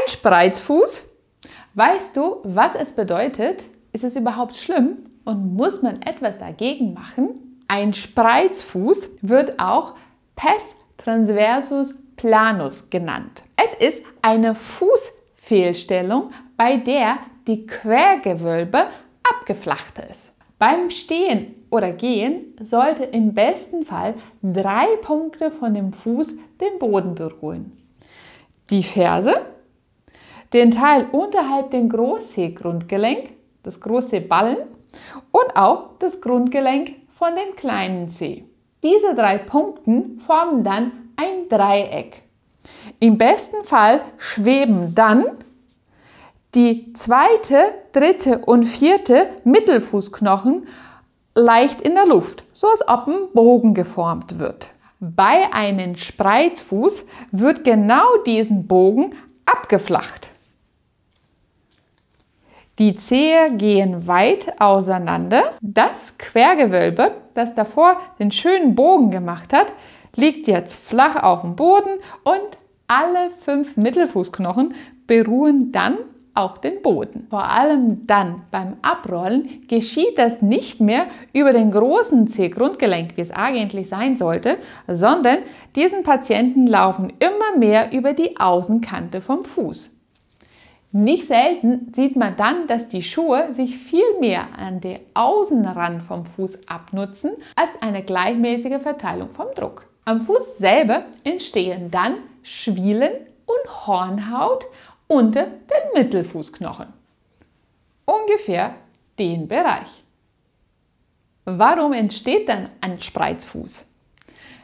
Ein Spreizfuß. Weißt du, was es bedeutet? Ist es überhaupt schlimm und muss man etwas dagegen machen? Ein Spreizfuß wird auch Pes transversus planus genannt. Es ist eine Fußfehlstellung, bei der die Quergewölbe abgeflacht ist. Beim Stehen oder Gehen sollte im besten Fall 3 Punkte von dem Fuß den Boden berühren. Die Ferse, den Teil unterhalb dem Großzehgrundgelenk, das Großzehballen und auch das Grundgelenk von dem kleinen Zeh. Diese 3 Punkte formen dann ein Dreieck. Im besten Fall schweben dann die 2., 3. und 4. Mittelfußknochen leicht in der Luft, so als ob ein Bogen geformt wird. Bei einem Spreizfuß wird genau diesen Bogen abgeflacht. Die Zehe gehen weit auseinander. Das Quergewölbe, das davor den schönen Bogen gemacht hat, liegt jetzt flach auf dem Boden und alle 5 Mittelfußknochen berühren dann auch den Boden. Vor allem dann beim Abrollen geschieht das nicht mehr über den großen Zehgrundgelenk, wie es eigentlich sein sollte, sondern diesen Patienten laufen immer mehr über die Außenkante vom Fuß. Nicht selten sieht man dann, dass die Schuhe sich viel mehr an den Außenrand vom Fuß abnutzen als eine gleichmäßige Verteilung vom Druck. Am Fuß selber entstehen dann Schwielen und Hornhaut unter den Mittelfußknochen. Ungefähr den Bereich. Warum entsteht dann ein Spreizfuß?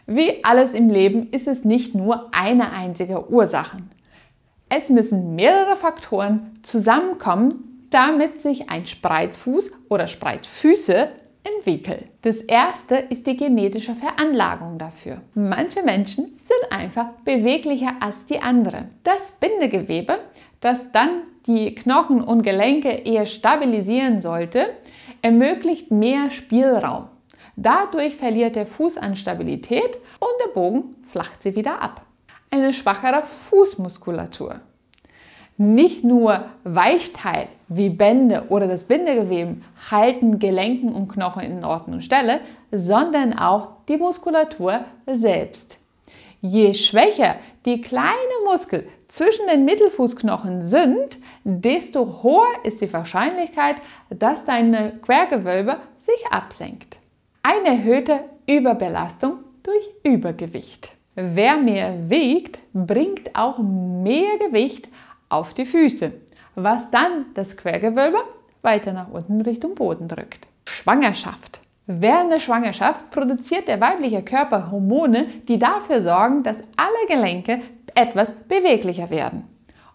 Wie alles im Leben ist es nicht nur eine einzige Ursache. Es müssen mehrere Faktoren zusammenkommen, damit sich ein Spreizfuß oder Spreizfüße entwickeln. Das erste ist die genetische Veranlagung dafür. Manche Menschen sind einfach beweglicher als die anderen. Das Bindegewebe, das dann die Knochen und Gelenke eher stabilisieren sollte, ermöglicht mehr Spielraum. Dadurch verliert der Fuß an Stabilität und der Bogen flacht sie wieder ab. Eine schwachere Fußmuskulatur. Nicht nur Weichteil wie Bänder oder das Bindegewebe halten Gelenken und Knochen in Ort und Stelle, sondern auch die Muskulatur selbst. Je schwächer die kleinen Muskeln zwischen den Mittelfußknochen sind, desto höher ist die Wahrscheinlichkeit, dass deine Quergewölbe sich absenkt. Eine erhöhte Überbelastung durch Übergewicht. Wer mehr wiegt, bringt auch mehr Gewicht auf die Füße, was dann das Quergewölbe weiter nach unten Richtung Boden drückt. Schwangerschaft. Während der Schwangerschaft produziert der weibliche Körper Hormone, die dafür sorgen, dass alle Gelenke etwas beweglicher werden.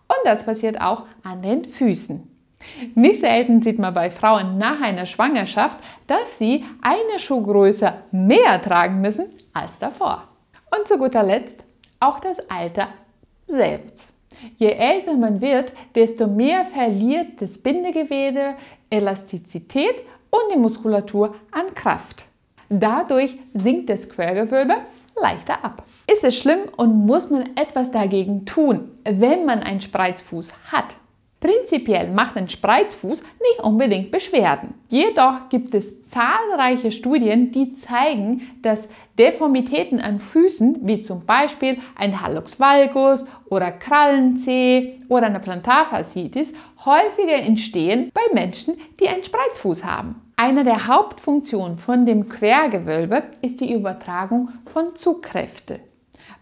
Und das passiert auch an den Füßen. Nicht selten sieht man bei Frauen nach einer Schwangerschaft, dass sie eine Schuhgröße mehr tragen müssen als davor. Und zu guter Letzt auch das Alter selbst. Je älter man wird, desto mehr verliert das Bindegewebe Elastizität und die Muskulatur an Kraft. Dadurch sinkt das Quergewölbe leichter ab. Ist es schlimm und muss man etwas dagegen tun, wenn man einen Spreizfuß hat? Prinzipiell macht ein Spreizfuß nicht unbedingt Beschwerden. Jedoch gibt es zahlreiche Studien, die zeigen, dass Deformitäten an Füßen, wie zum Beispiel ein Hallux valgus oder Krallenzeh oder eine Plantarfasziitis, häufiger entstehen bei Menschen, die einen Spreizfuß haben. Eine der Hauptfunktionen von dem Quergewölbe ist die Übertragung von Zugkräften.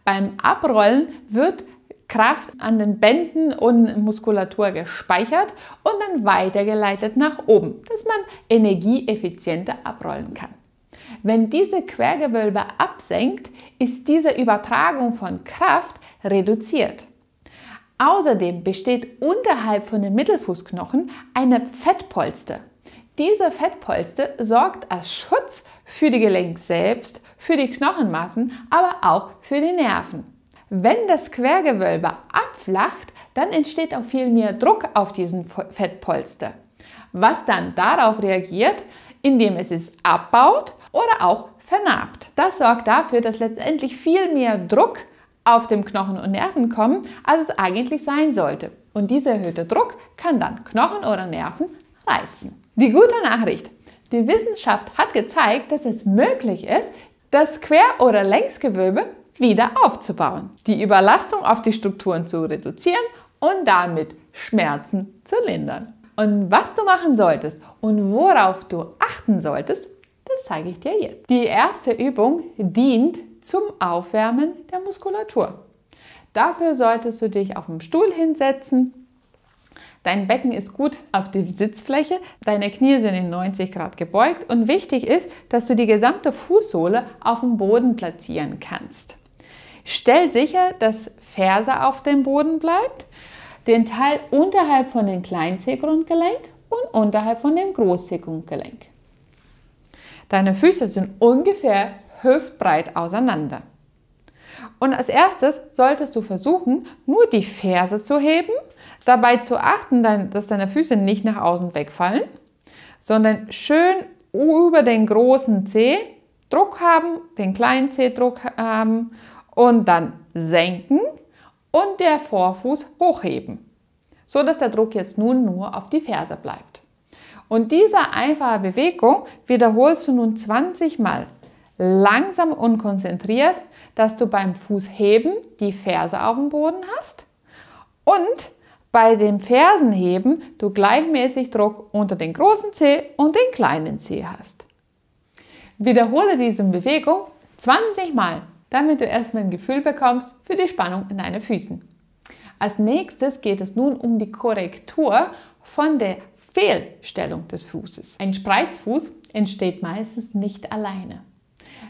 Beim Abrollen wird Kraft an den Bänden und Muskulatur gespeichert und dann weitergeleitet nach oben, dass man energieeffizienter abrollen kann. Wenn diese Quergewölbe absenkt, ist diese Übertragung von Kraft reduziert. Außerdem besteht unterhalb von den Mittelfußknochen eine Fettpolster. Diese Fettpolster sorgt als Schutz für die Gelenk selbst, für die Knochenmassen, aber auch für die Nerven. Wenn das Quergewölbe abflacht, dann entsteht auch viel mehr Druck auf diesen Fettpolster, was dann darauf reagiert, indem es abbaut oder auch vernarbt. Das sorgt dafür, dass letztendlich viel mehr Druck auf dem Knochen und Nerven kommen, als es eigentlich sein sollte. Und dieser erhöhte Druck kann dann Knochen oder Nerven reizen. Die gute Nachricht: Die Wissenschaft hat gezeigt, dass es möglich ist, das Quer- oder Längsgewölbe wieder aufzubauen, die Überlastung auf die Strukturen zu reduzieren und damit Schmerzen zu lindern. Und was du machen solltest und worauf du achten solltest, das zeige ich dir jetzt. Die erste Übung dient zum Aufwärmen der Muskulatur. Dafür solltest du dich auf dem Stuhl hinsetzen. Dein Becken ist gut auf die Sitzfläche, deine Knie sind in 90 Grad gebeugt und wichtig ist, dass du die gesamte Fußsohle auf dem Boden platzieren kannst. Stell sicher, dass Ferse auf dem Boden bleibt, den Teil unterhalb von dem Kleinzeh-Grundgelenk und unterhalb von dem Großzeh-Grundgelenk. Deine Füße sind ungefähr hüftbreit auseinander. Und als erstes solltest du versuchen, nur die Ferse zu heben, dabei zu achten, dass deine Füße nicht nach außen wegfallen, sondern schön über den großen Zeh Druck haben, den kleinen Zeh Druck haben und dann senken und der Vorfuß hochheben, so dass der Druck jetzt nun nur auf die Ferse bleibt. Und diese einfache Bewegung wiederholst du nun 20 Mal, langsam und konzentriert, dass du beim Fußheben die Ferse auf dem Boden hast und bei dem Fersenheben du gleichmäßig Druck unter den großen Zeh und den kleinen Zeh hast. Wiederhole diese Bewegung 20 Mal, damit du erstmal ein Gefühl bekommst für die Spannung in deinen Füßen. Als nächstes geht es nun um die Korrektur von der Fehlstellung des Fußes. Ein Spreizfuß entsteht meistens nicht alleine.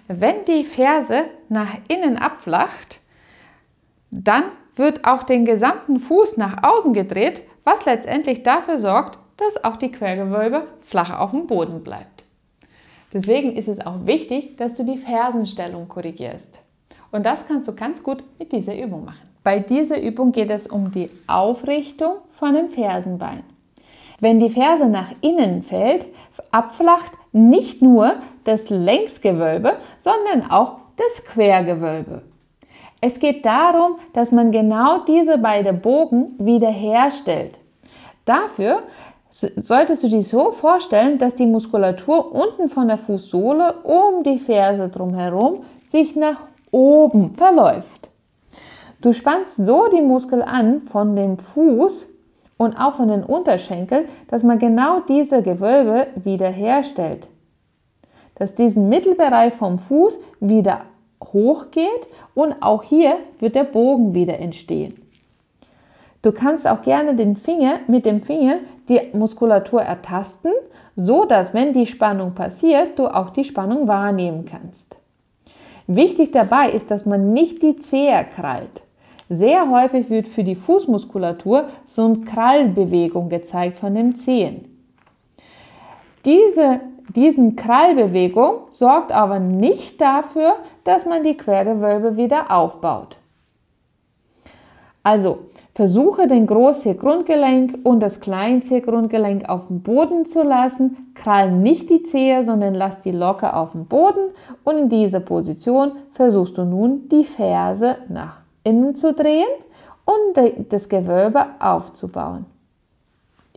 Wenn die Ferse nach innen abflacht, dann wird auch den gesamten Fuß nach außen gedreht, was letztendlich dafür sorgt, dass auch die Quergewölbe flach auf dem Boden bleibt. Deswegen ist es auch wichtig, dass du die Fersenstellung korrigierst. Und das kannst du ganz gut mit dieser Übung machen. Bei dieser Übung geht es um die Aufrichtung von dem Fersenbein. Wenn die Ferse nach innen fällt, abflacht nicht nur das Längsgewölbe, sondern auch das Quergewölbe. Es geht darum, dass man genau diese beiden Bogen wiederherstellt. Dafür solltest du dir so vorstellen, dass die Muskulatur unten von der Fußsohle um die Ferse drumherum sich nach oben verläuft. Du spannst so die Muskel an von dem Fuß und auch von den Unterschenkeln, dass man genau diese Gewölbe wiederherstellt. Dass diesen Mittelbereich vom Fuß wieder hochgeht und auch hier wird der Bogen wieder entstehen. Du kannst auch gerne mit dem Finger die Muskulatur ertasten, so dass, wenn die Spannung passiert, du auch die Spannung wahrnehmen kannst. Wichtig dabei ist, dass man nicht die Zehe krallt. Sehr häufig wird für die Fußmuskulatur so eine Krallbewegung gezeigt von den Zehen. Diesen Krallbewegung sorgt aber nicht dafür, dass man die Quergewölbe wieder aufbaut. Also versuche den Großzeh-Grundgelenk und das Kleinzeh-Grundgelenk auf dem Boden zu lassen. Krall nicht die Zehe, sondern lass die locker auf dem Boden. Und in dieser Position versuchst du nun die Ferse nach innen zu drehen und das Gewölbe aufzubauen.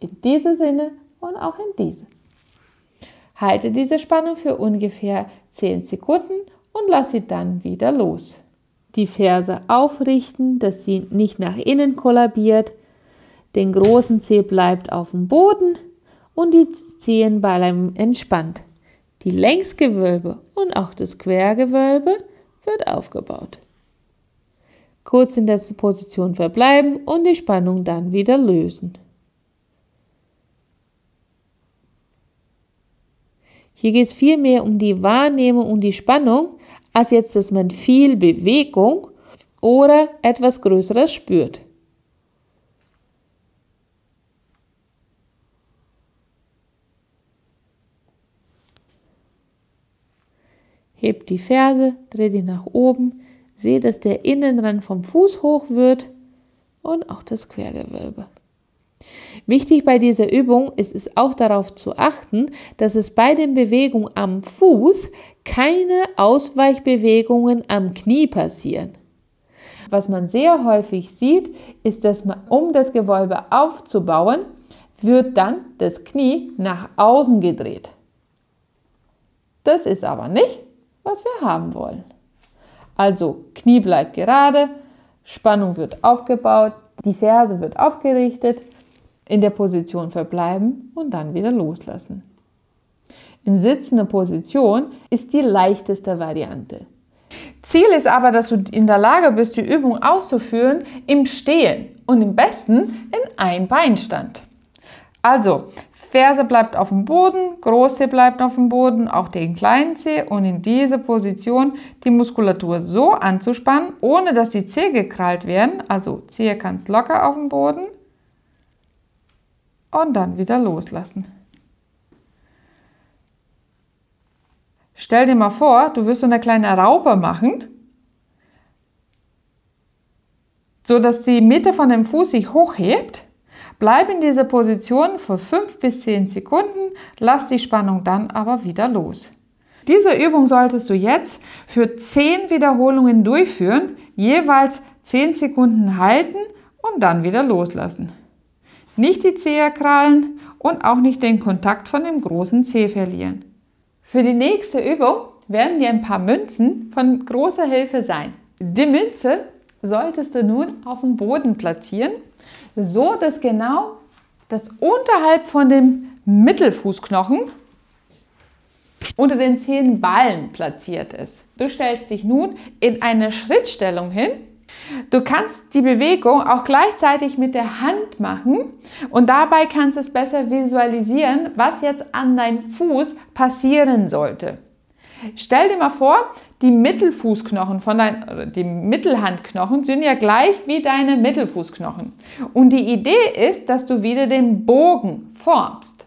In diesem Sinne und auch in diesem. Halte diese Spannung für ungefähr 10 Sekunden und lass sie dann wieder los. Die Ferse aufrichten, dass sie nicht nach innen kollabiert. Den großen Zeh bleibt auf dem Boden und die Zehen bleiben entspannt. Die Längsgewölbe und auch das Quergewölbe wird aufgebaut. Kurz in dieser Position verbleiben und die Spannung dann wieder lösen. Hier geht es viel mehr um die Wahrnehmung und die Spannung, als jetzt, dass man viel Bewegung oder etwas Größeres spürt. Hebt die Ferse, dreh die nach oben, sehe, dass der Innenrand vom Fuß hoch wird und auch das Quergewölbe. Wichtig bei dieser Übung ist es auch darauf zu achten, dass es bei den Bewegungen am Fuß keine Ausweichbewegungen am Knie passieren. Was man sehr häufig sieht, ist, dass man, um das Gewölbe aufzubauen, wird dann das Knie nach außen gedreht. Das ist aber nicht, was wir haben wollen. Also Knie bleibt gerade, Spannung wird aufgebaut, die Ferse wird aufgerichtet, in der Position verbleiben und dann wieder loslassen. In sitzender Position ist die leichteste Variante. Ziel ist aber, dass du in der Lage bist, die Übung auszuführen im Stehen und am besten in Einbeinstand. Also, Ferse bleibt auf dem Boden, große bleibt auf dem Boden, auch den kleinen Zeh und in dieser Position die Muskulatur so anzuspannen, ohne dass die Zehe gekrallt werden. Also Zehe ganz locker auf dem Boden und dann wieder loslassen. Stell dir mal vor, du wirst so eine kleine Raupe machen, so dass die Mitte von dem Fuß sich hochhebt. Bleib in dieser Position für 5 bis 10 Sekunden, lass die Spannung dann aber wieder los. Diese Übung solltest du jetzt für 10 Wiederholungen durchführen, jeweils 10 Sekunden halten und dann wieder loslassen. Nicht die Zehe krallen und auch nicht den Kontakt von dem großen Zeh verlieren. Für die nächste Übung werden dir ein paar Münzen von großer Hilfe sein. Die Münze solltest du nun auf dem Boden platzieren, so dass genau das unterhalb von dem Mittelfußknochen unter den Zehenballen platziert ist. Du stellst dich nun in eine Schrittstellung hin. Du kannst die Bewegung auch gleichzeitig mit der Hand machen und dabei kannst du es besser visualisieren, was jetzt an deinem Fuß passieren sollte. Stell dir mal vor, die Mittelfußknochen die Mittelhandknochen sind ja gleich wie deine Mittelfußknochen. Und die Idee ist, dass du wieder den Bogen formst.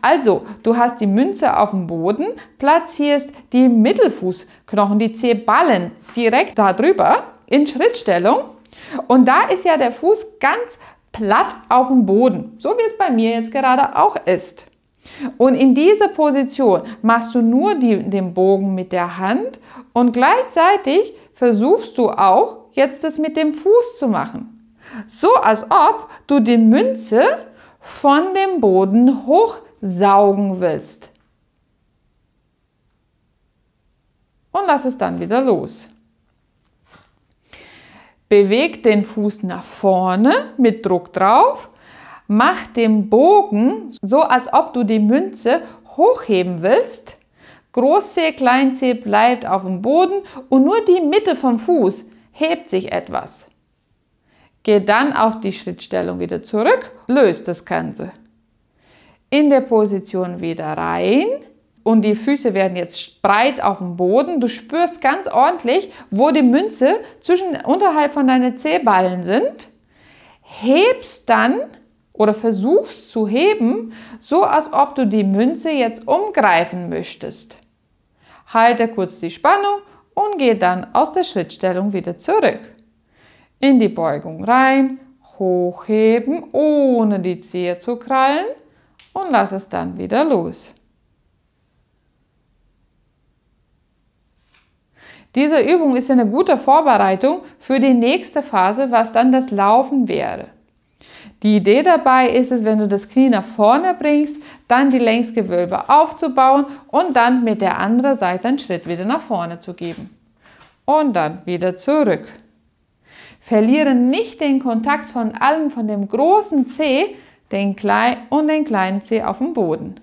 Also, du hast die Münze auf dem Boden, platzierst die Mittelfußknochen, die Zehballen direkt darüber in Schrittstellung. Und da ist ja der Fuß ganz platt auf dem Boden, so wie es bei mir jetzt gerade auch ist. Und in dieser Position machst du nur den Bogen mit der Hand und gleichzeitig versuchst du auch jetzt das mit dem Fuß zu machen. So als ob du die Münze von dem Boden hochsaugen willst. Und lass es dann wieder los. Beweg den Fuß nach vorne mit Druck drauf. Mach den Bogen so, als ob du die Münze hochheben willst. Großzeh, Kleinzeh bleibt auf dem Boden und nur die Mitte vom Fuß hebt sich etwas. Geh dann auf die Schrittstellung wieder zurück, löst das Ganze. In der Position wieder rein und die Füße werden jetzt breit auf dem Boden. Du spürst ganz ordentlich, wo die Münze unterhalb von deinen Zehballen sind. Hebst dann oder versuchst zu heben, so als ob du die Münze jetzt umgreifen möchtest. Halte kurz die Spannung und gehe dann aus der Schrittstellung wieder zurück. In die Beugung rein, hochheben, ohne die Zehe zu krallen und lass es dann wieder los. Diese Übung ist eine gute Vorbereitung für die nächste Phase, was dann das Laufen wäre. Die Idee dabei ist es, wenn du das Knie nach vorne bringst, dann die Längsgewölbe aufzubauen und dann mit der anderen Seite einen Schritt wieder nach vorne zu geben. Und dann wieder zurück. Verliere nicht den Kontakt von dem großen Zeh, den kleinen Zeh auf dem Boden.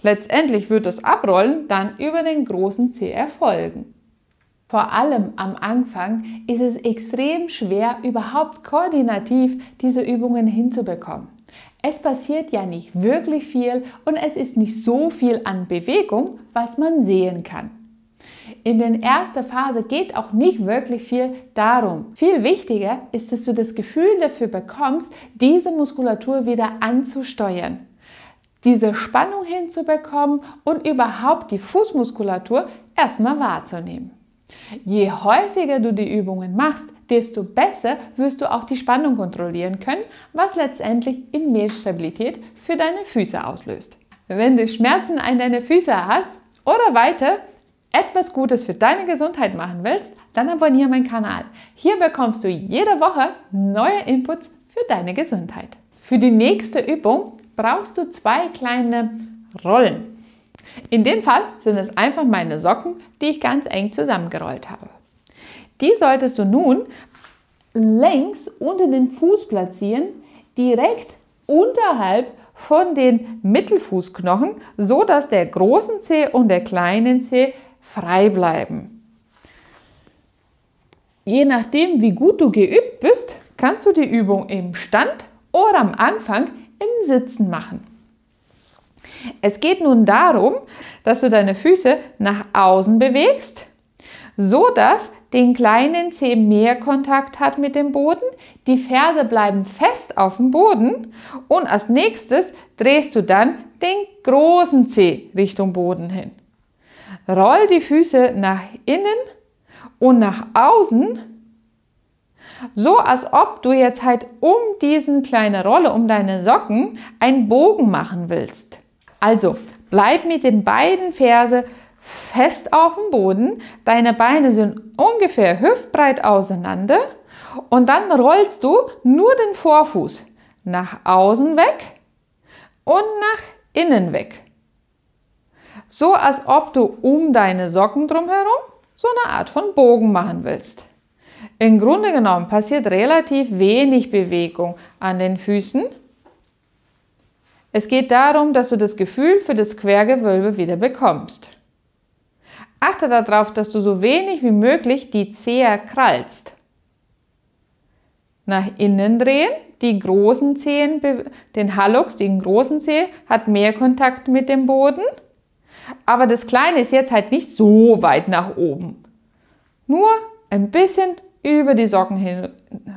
Letztendlich wird das Abrollen dann über den großen Zeh erfolgen. Vor allem am Anfang ist es extrem schwer, überhaupt koordinativ diese Übungen hinzubekommen. Es passiert ja nicht wirklich viel und es ist nicht so viel an Bewegung, was man sehen kann. In der ersten Phase geht auch nicht wirklich viel darum. Viel wichtiger ist, dass du das Gefühl dafür bekommst, diese Muskulatur wieder anzusteuern, diese Spannung hinzubekommen und überhaupt die Fußmuskulatur erstmal wahrzunehmen. Je häufiger du die Übungen machst, desto besser wirst du auch die Spannung kontrollieren können, was letztendlich in mehr Stabilität für deine Füße auslöst. Wenn du Schmerzen an deinen Füßen hast oder weiter etwas Gutes für deine Gesundheit machen willst, dann abonniere meinen Kanal. Hier bekommst du jede Woche neue Inputs für deine Gesundheit. Für die nächste Übung brauchst du 2 kleine Rollen. In dem Fall sind es einfach meine Socken, die ich ganz eng zusammengerollt habe. Die solltest du nun längs unter den Fuß platzieren, direkt unterhalb von den Mittelfußknochen, so dass der große Zeh und der kleine Zeh frei bleiben. Je nachdem, wie gut du geübt bist, kannst du die Übung im Stand oder am Anfang im Sitzen machen. Es geht nun darum, dass du deine Füße nach außen bewegst, so dass den kleinen Zeh mehr Kontakt hat mit dem Boden, die Ferse bleiben fest auf dem Boden und als nächstes drehst du dann den großen Zeh Richtung Boden hin. Roll die Füße nach innen und nach außen, so als ob du jetzt halt um diese kleine Rolle, um deine Socken, einen Bogen machen willst. Also bleib mit den beiden Ferse fest auf dem Boden, deine Beine sind ungefähr hüftbreit auseinander und dann rollst du nur den Vorfuß nach außen weg und nach innen weg. So als ob du um deine Socken drumherum so eine Art von Bogen machen willst. Im Grunde genommen passiert relativ wenig Bewegung an den Füßen. Es geht darum, dass du das Gefühl für das Quergewölbe wieder bekommst. Achte darauf, dass du so wenig wie möglich die Zehe krallst. Nach innen drehen, die großen Zehen, den Hallux, den großen Zeh, hat mehr Kontakt mit dem Boden. Aber das kleine ist jetzt halt nicht so weit nach oben. Nur ein bisschen über die Socken hin,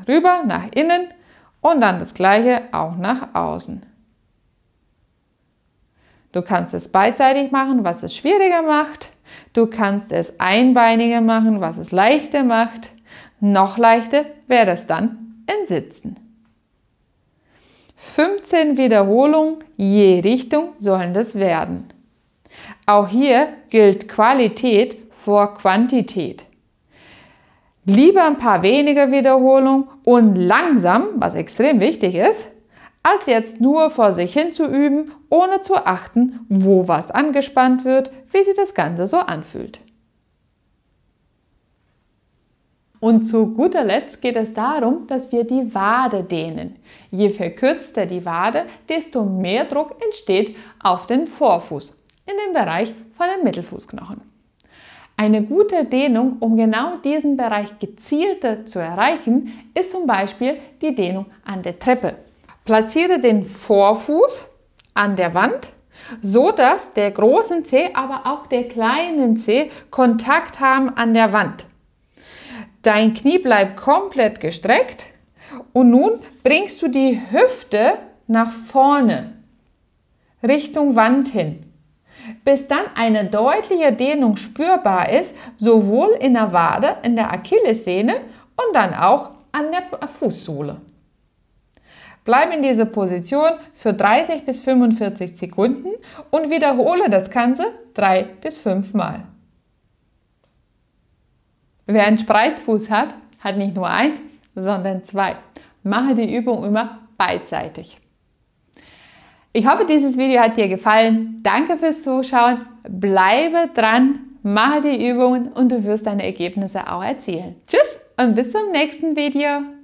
rüber, nach innen und dann das gleiche auch nach außen. Du kannst es beidseitig machen, was es schwieriger macht. Du kannst es einbeiniger machen, was es leichter macht. Noch leichter wäre es dann in Sitzen. 15 Wiederholungen je Richtung sollen das werden. Auch hier gilt Qualität vor Quantität. Lieber ein paar weniger Wiederholungen und langsam, was extrem wichtig ist, als jetzt nur vor sich hin zu üben, ohne zu achten, wo was angespannt wird, wie sich das Ganze so anfühlt. Und zu guter Letzt geht es darum, dass wir die Wade dehnen. Je verkürzter die Wade, desto mehr Druck entsteht auf den Vorfuß, in dem Bereich von den Mittelfußknochen. Eine gute Dehnung, um genau diesen Bereich gezielter zu erreichen, ist zum Beispiel die Dehnung an der Treppe. Platziere den Vorfuß an der Wand, so dass der große Zeh, aber auch der kleine Zeh Kontakt haben an der Wand. Dein Knie bleibt komplett gestreckt und nun bringst du die Hüfte nach vorne, Richtung Wand hin, bis dann eine deutliche Dehnung spürbar ist, sowohl in der Wade, in der Achillessehne und dann auch an der Fußsohle. Bleib in dieser Position für 30 bis 45 Sekunden und wiederhole das Ganze 3 bis 5 Mal. Wer einen Spreizfuß hat, hat nicht nur 1, sondern 2. Mache die Übung immer beidseitig. Ich hoffe, dieses Video hat dir gefallen. Danke fürs Zuschauen. Bleibe dran, mache die Übungen und du wirst deine Ergebnisse auch erzielen. Tschüss und bis zum nächsten Video.